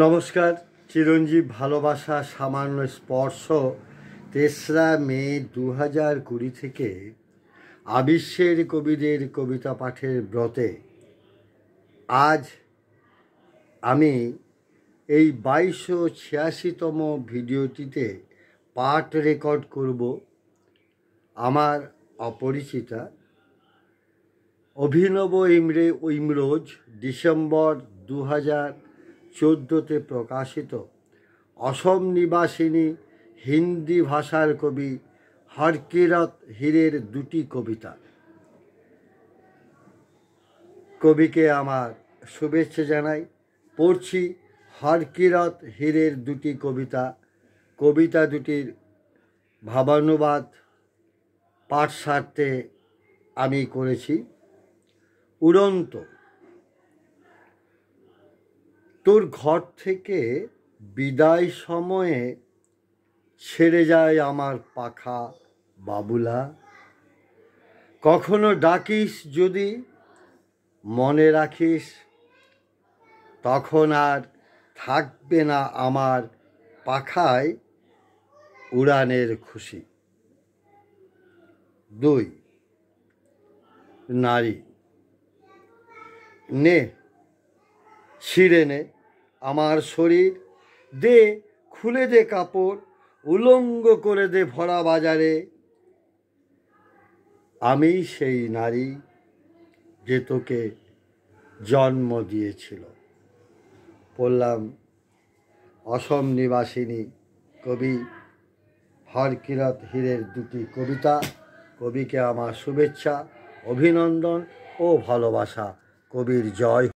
নমস্কার। চিরঞ্জীব ভালোবাসা সামান্য স্পর্শ ৩রা মে ২০২০ থেকে আবিশ্বের কবিদের কবিতা পাঠের ব্রতে আজ আমি এই ২২৮৬তম ভিডিওটিতে পাঠ রেকর্ড করব আমার অপরিচিতা অভিনব ইমরোজ ডিসেম্বর ২০১৪তে প্রকাশিত অসম নিবাসিনী হিন্দি ভাষার কবি হরকিরত হীরের দুটি কবিতা। কবিকে আমার শুভেচ্ছা জানাই। পড়ছি হরকিরত হীরের দুটি কবিতা। কবিতা দুটির ভাবানুবাদ পাঠসার্থে আমি করেছি। উড়ন্ত। তোর ঘর থেকে বিদায় সময়ে ছেড়ে যায় আমার পাখা বাবুলা। কখনো ডাকিস যদি মনে রাখিস, তখন আর থাকবে না আমার পাখায় উড়ানের খুশি। ২ নারী। নে ছিঁড়ে নে আমার শরীর, দে খুলে দে কাপড়, উলঙ্গ করে দে ভরা বাজারে। আমি সেই নারী যে তোকে জন্ম দিয়েছিল। পড়লাম অসম নিবাসিনী কবি হরকিরত হীরের দুটি কবিতা। কবিকে আমার শুভেচ্ছা, অভিনন্দন ও ভালোবাসা। কবির জয়।